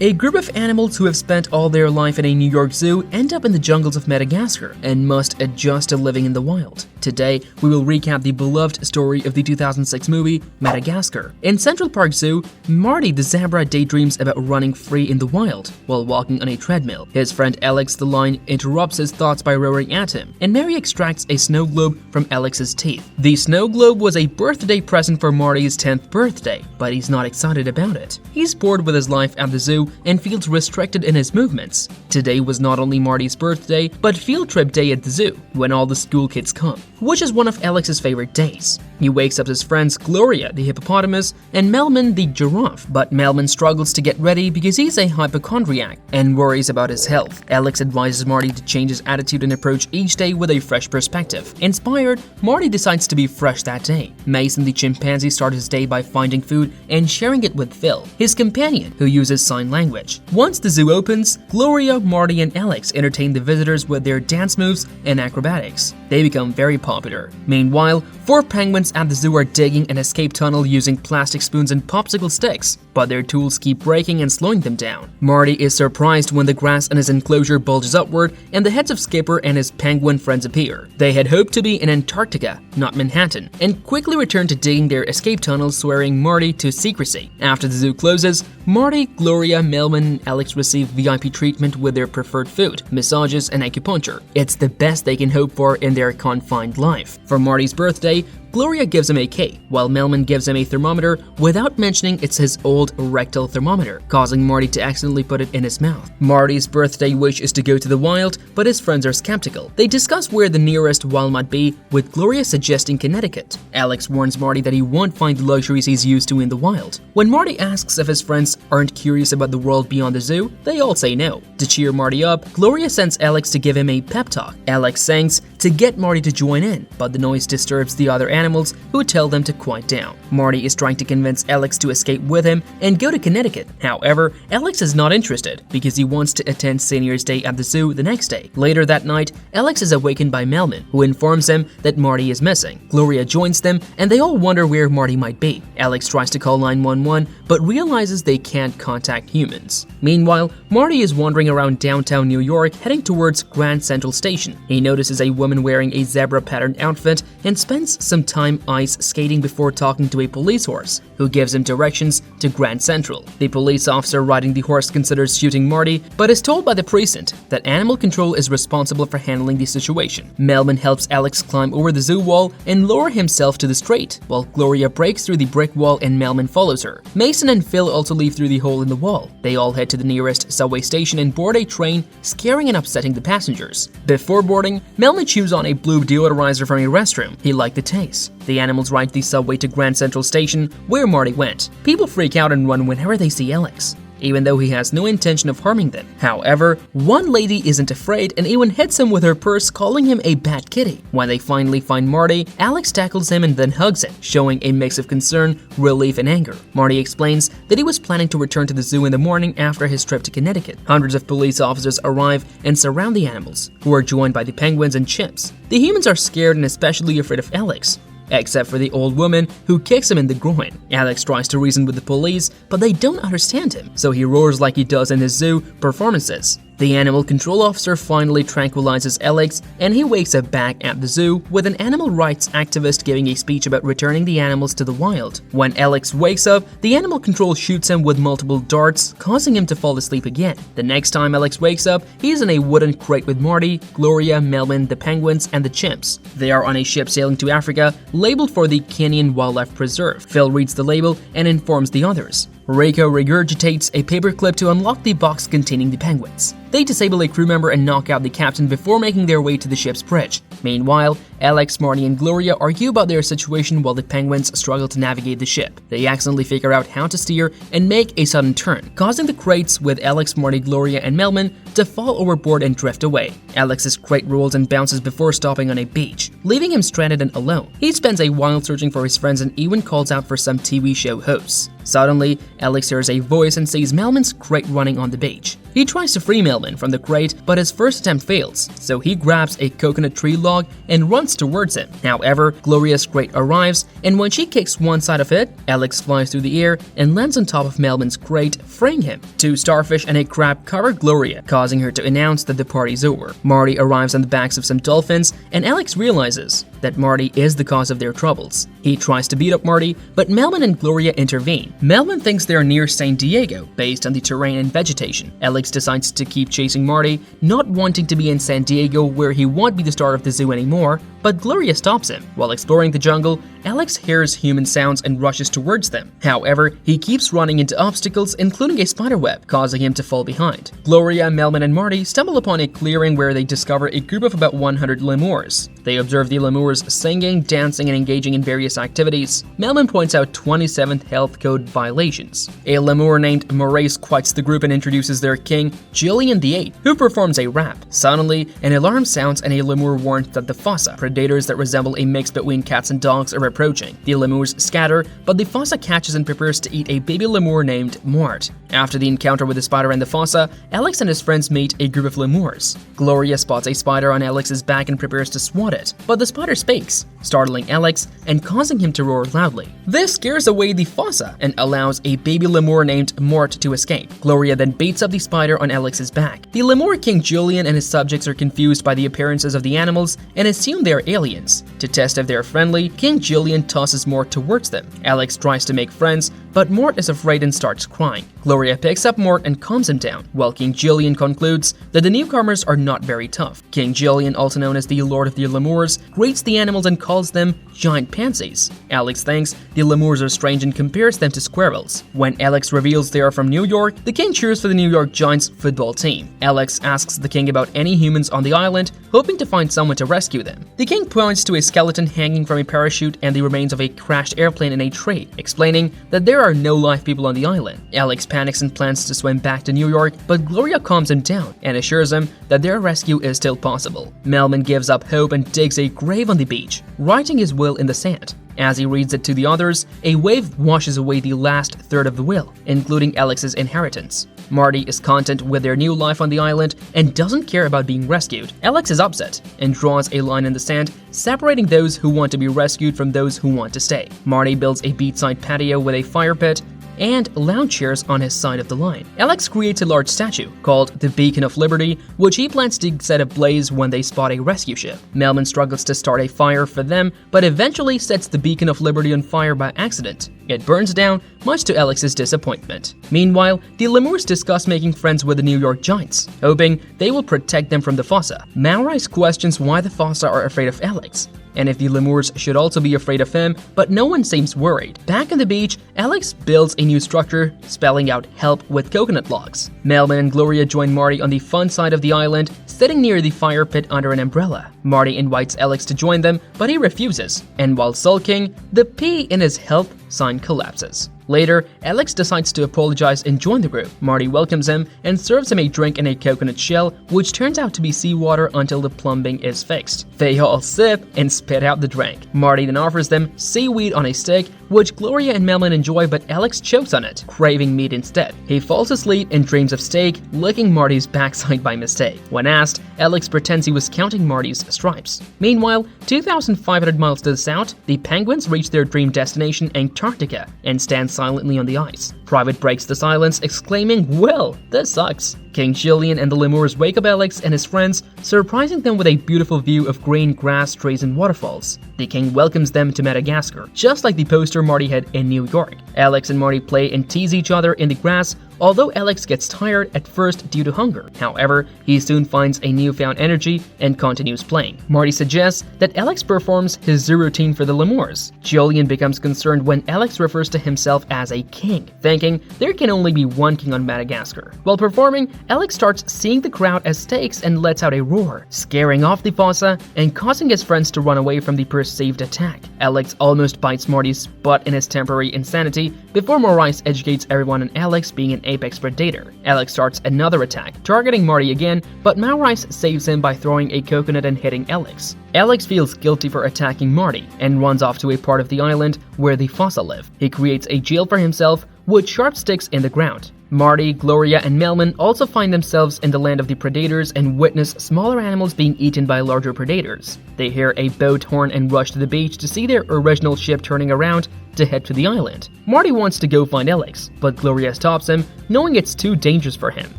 A group of animals who have spent all their life in a New York zoo end up in the jungles of Madagascar and must adjust to living in the wild. Today, we will recap the beloved story of the 2006 movie Madagascar. In Central Park Zoo, Marty the zebra daydreams about running free in the wild while walking on a treadmill. His friend Alex the lion interrupts his thoughts by roaring at him, and Mary extracts a snow globe from Alex's teeth. The snow globe was a birthday present for Marty's 10th birthday, but he's not excited about it. He's bored with his life at the zoo and feels restricted in his movements. Today was not only Marty's birthday, but field trip day at the zoo, when all the school kids come, which is one of Alex's favorite days. He wakes up his friends Gloria, the hippopotamus, and Melman, the giraffe, but Melman struggles to get ready because he's a hypochondriac and worries about his health. Alex advises Marty to change his attitude and approach each day with a fresh perspective. Inspired, Marty decides to be fresh that day. Mason, the chimpanzee, starts his day by finding food and sharing it with Phil, his companion, who uses sign language. Once the zoo opens, Gloria, Marty, and Alex entertain the visitors with their dance moves and acrobatics. They become very popular. Meanwhile, 4 penguins at the zoo are digging an escape tunnel using plastic spoons and popsicle sticks, but their tools keep breaking and slowing them down. Marty is surprised when the grass in his enclosure bulges upward and the heads of Skipper and his penguin friends appear. They had hoped to be in Antarctica, not Manhattan, and quickly return to digging their escape tunnel, swearing Marty to secrecy. After the zoo closes, Marty, Gloria, Melman, and Alex receive VIP treatment with their preferred food, massages, and acupuncture. It's the best they can hope for in their confined life. For Marty's birthday, Gloria gives him a cake, while Melman gives him a thermometer without mentioning it's his old rectal thermometer, causing Marty to accidentally put it in his mouth. Marty's birthday wish is to go to the wild, but his friends are skeptical. They discuss where the nearest wild might be, with Gloria suggesting Connecticut. Alex warns Marty that he won't find the luxuries he's used to in the wild. When Marty asks if his friends aren't curious about the world beyond the zoo, they all say no. To cheer Marty up, Gloria sends Alex to give him a pep talk. Alex sings to get Marty to join in, but the noise disturbs the other animals, who tell them to quiet down. Marty is trying to convince Alex to escape with him and go to Connecticut. However, Alex is not interested because he wants to attend Senior's Day at the zoo the next day. Later that night, Alex is awakened by Melman, who informs him that Marty is missing. Gloria joins them, and they all wonder where Marty might be. Alex tries to call 911, but realizes they can't contact humans. Meanwhile, Marty is wandering around downtown New York, heading towards Grand Central Station. He notices a woman wearing a zebra-patterned outfit and spends some time ice skating before talking to a police horse, who gives him directions to Grand Central. The police officer riding the horse considers shooting Marty, but is told by the precinct that animal control is responsible for handling the situation. Melman helps Alex climb over the zoo wall and lower himself to the street, while Gloria breaks through the brick wall and Melman follows her. Mason and Phil also leave through the hole in the wall. They all head to the nearest subway station and board a train, scaring and upsetting the passengers. Before boarding, Melman chews on a blue deodorizer from a restroom. He liked the taste. The animals ride the subway to Grand Central Station, where Marty went. People freak out and run whenever they see Alex, even though he has no intention of harming them. However, one lady isn't afraid and even hits him with her purse, calling him a bad kitty. When they finally find Marty, Alex tackles him and then hugs him, showing a mix of concern, relief, and anger. Marty explains that he was planning to return to the zoo in the morning after his trip to Connecticut. Hundreds of police officers arrive and surround the animals, who are joined by the penguins and chimps. The humans are scared and especially afraid of Alex, except for the old woman, who kicks him in the groin. Alex tries to reason with the police, but they don't understand him, so he roars like he does in his zoo performances. The animal control officer finally tranquilizes Alex, and he wakes up back at the zoo with an animal rights activist giving a speech about returning the animals to the wild. When Alex wakes up, the animal control shoots him with multiple darts, causing him to fall asleep again. The next time Alex wakes up, he is in a wooden crate with Marty, Gloria, Melman, the penguins, and the chimps. They are on a ship sailing to Africa, labeled for the Kenyan Wildlife Preserve. Phil reads the label and informs the others. Reiko regurgitates a paperclip to unlock the box containing the penguins. They disable a crew member and knock out the captain before making their way to the ship's bridge. Meanwhile, Alex, Marty, and Gloria argue about their situation while the penguins struggle to navigate the ship. They accidentally figure out how to steer and make a sudden turn, causing the crates with Alex, Marty, Gloria, and Melman to fall overboard and drift away. Alex's crate rolls and bounces before stopping on a beach, leaving him stranded and alone. He spends a while searching for his friends and even calls out for some TV show hosts. Suddenly, Alex hears a voice and sees Melman's crate running on the beach. He tries to free Melman, Melman from the crate, but his first attempt fails, so he grabs a coconut tree log and runs towards him. However, Gloria's crate arrives, and when she kicks one side of it, Alex flies through the air and lands on top of Melman's crate, freeing him. 2 starfish and a crab cover Gloria, causing her to announce that the party's over. Marty arrives on the backs of some dolphins, and Alex realizes that Marty is the cause of their troubles. He tries to beat up Marty, but Melman and Gloria intervene. Melman thinks they're near San Diego, based on the terrain and vegetation. Alex decides to keep chasing Marty, not wanting to be in San Diego where he won't be the star of the zoo anymore, but Gloria stops him. While exploring the jungle, Alex hears human sounds and rushes towards them. However, he keeps running into obstacles, including a spiderweb, causing him to fall behind. Gloria, Melman, and Marty stumble upon a clearing where they discover a group of about 100 lemurs. They observe the lemurs singing, dancing, and engaging in various activities. Melman points out 27th health code violations. A lemur named Moraes quits the group and introduces their king, Julian VIII, who performs a rap. Suddenly, an alarm sounds and a lemur warns that the fossa, predators that resemble a mix between cats and dogs, are approaching. The lemurs scatter, but the fossa catches and prepares to eat a baby lemur named Marty. After the encounter with the spider and the fossa, Alex and his friends meet a group of lemurs. Gloria spots a spider on Alex's back and prepares to swat it, but the spider speaks, startling Alex and causing him to roar loudly. This scares away the fossa and allows a baby lemur named Marty to escape. Gloria then beats up the spider on Alex's back. The lemur king Julian and his subjects are confused by the appearances of the animals and assume they are aliens. To test if they are friendly, King Julian tosses Mort towards them. Alex tries to make friends, but Mort is afraid and starts crying. Gloria picks up Mort and calms him down, while King Julian concludes that the newcomers are not very tough. King Julian, also known as the Lord of the Lemurs, greets the animals and calls them giant pansies. Alex thinks the lemurs are strange and compares them to squirrels. When Alex reveals they are from New York, the king cheers for the New York Giants football team. Alex asks the king about any humans on the island, hoping to find someone to rescue them. The king points to a skeleton hanging from a parachute and the remains of a crashed airplane in a tree, explaining that there are no live people on the island. Alex panics and plans to swim back to New York, but Gloria calms him down and assures him that their rescue is still possible. Melman gives up hope and digs a grave on the beach, writing his will in the sand. As he reads it to the others, a wave washes away the last third of the will, including Alex's inheritance. Marty is content with their new life on the island and doesn't care about being rescued. Alex is upset and draws a line in the sand, separating those who want to be rescued from those who want to stay. Marty builds a beachside patio with a fire pit and lounge chairs on his side of the line. Alex creates a large statue called the Beacon of Liberty, which he plans to set ablaze when they spot a rescue ship. Melman struggles to start a fire for them, but eventually sets the Beacon of Liberty on fire by accident. It burns down, much to Alex's disappointment. Meanwhile, the lemurs discuss making friends with the New York Giants, hoping they will protect them from the fossa. Maurice questions why the fossa are afraid of Alex, and if the lemurs should also be afraid of him, but no one seems worried. Back on the beach, Alex builds a new structure, spelling out help with coconut logs. Melman and Gloria join Marty on the fun side of the island, sitting near the fire pit under an umbrella. Marty invites Alex to join them, but he refuses, and while sulking, the P in his help sign collapses. Later, Alex decides to apologize and join the group. Marty welcomes him and serves him a drink in a coconut shell, which turns out to be seawater until the plumbing is fixed. They all sip and spit out the drink. Marty then offers them seaweed on a stick, which Gloria and Melman enjoy, but Alex chokes on it, craving meat instead. He falls asleep and dreams of steak, licking Marty's backside by mistake. When asked, Alex pretends he was counting Marty's stripes. Meanwhile, 2,500 miles to the south, the penguins reach their dream destination, Antarctica, and stand silently on the ice. Private breaks the silence, exclaiming, "Well, this sucks." King Julian and the lemurs wake up Alex and his friends, surprising them with a beautiful view of green grass, trees, and waterfalls. The king welcomes them to Madagascar, just like the poster Marty had in New York. Alex and Marty play and tease each other in the grass, although Alex gets tired at first due to hunger. However, he soon finds a newfound energy and continues playing. Marty suggests that Alex performs his zoo routine for the lemurs. Julian becomes concerned when Alex refers to himself as a king, thinking there can only be one king on Madagascar. While performing, Alex starts seeing the crowd as stakes and lets out a roar, scaring off the fossa and causing his friends to run away from the perceived attack. Alex almost bites Marty's butt in his temporary insanity before Maurice educates everyone on Alex being an apex predator. Alex starts another attack, targeting Marty again, but Maurice saves him by throwing a coconut and hitting Alex. Alex feels guilty for attacking Marty and runs off to a part of the island where the fossa live. He creates a jail for himself with sharp sticks in the ground. Marty, Gloria, and Melman also find themselves in the land of the predators and witness smaller animals being eaten by larger predators. They hear a boat horn and rush to the beach to see their original ship turning around to head to the island. Marty wants to go find Alex, but Gloria stops him, knowing it's too dangerous for him.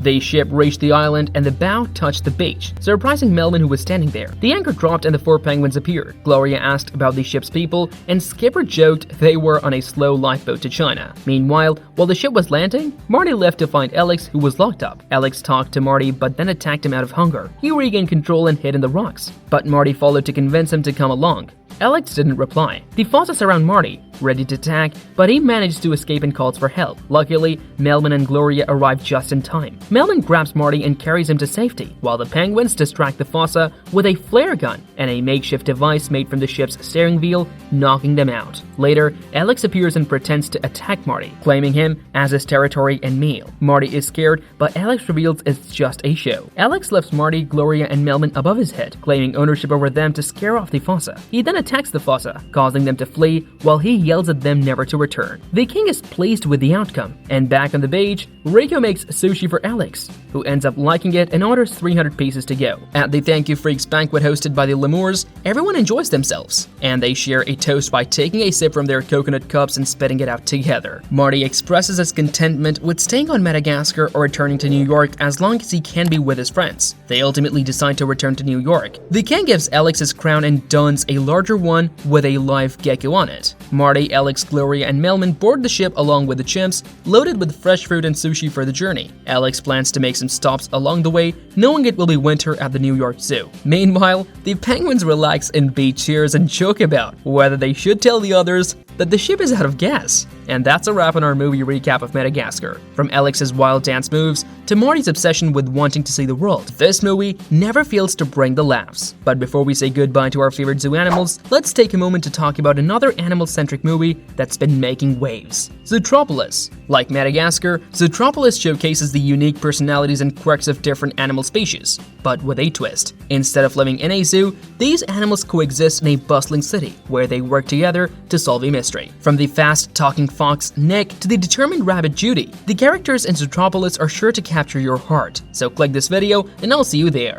The ship reached the island and the bow touched the beach, surprising Melman, who was standing there. The anchor dropped and the 4 penguins appeared. Gloria asked about the ship's people, and Skipper joked they were on a slow lifeboat to China. Meanwhile, while the ship was landing, Marty left to find Alex, who was locked up. Alex talked to Marty but then attacked him out of hunger. He regained control and hid in the rocks, but Marty followed to convince him to come along. Alex didn't reply. The fossa surround Marty, ready to attack, but he managed to escape and calls for help. Luckily, Melman and Gloria arrive just in time. Melman grabs Marty and carries him to safety, while the penguins distract the fossa with a flare gun and a makeshift device made from the ship's steering wheel, knocking them out. Later, Alex appears and pretends to attack Marty, claiming him as his territory and meal. Marty is scared, but Alex reveals it's just a show. Alex lifts Marty, Gloria, and Melman above his head, claiming ownership over them to scare off the fossa. He then attacks the fossa, causing them to flee, while he yells at them never to return. The king is pleased with the outcome, and back on the beach, Rico makes sushi for Alex, who ends up liking it and orders 300 pieces to go. At the Thank You Freaks banquet hosted by the Lemurs, everyone enjoys themselves, and they share a toast by taking a sip from their coconut cups and spitting it out together. Marty expresses his contentment with staying on Madagascar or returning to New York as long as he can be with his friends. They ultimately decide to return to New York. The king gives Alex his crown and dons a larger one with a live gecko on it. Marty, Alex, Gloria, and Melman board the ship along with the chimps, loaded with fresh fruit and sushi for the journey. Alex plans to make some stops along the way, knowing it will be winter at the New York Zoo. Meanwhile, the penguins relax in beach chairs and joke about whether they should tell the others that the ship is out of gas. And that's a wrap on our movie recap of Madagascar. From Alex's wild dance moves to Marty's obsession with wanting to see the world, this movie never fails to bring the laughs. But before we say goodbye to our favorite zoo animals, let's take a moment to talk about another animal-centric movie that's been making waves: Zootropolis. Like Madagascar, Zootropolis showcases the unique personalities and quirks of different animal species, but with a twist. Instead of living in a zoo, these animals coexist in a bustling city where they work together to solve a mystery. From the fast-talking fox Nick to the determined rabbit Judy, the characters in Zootropolis are sure to capture your heart. So click this video and I'll see you there.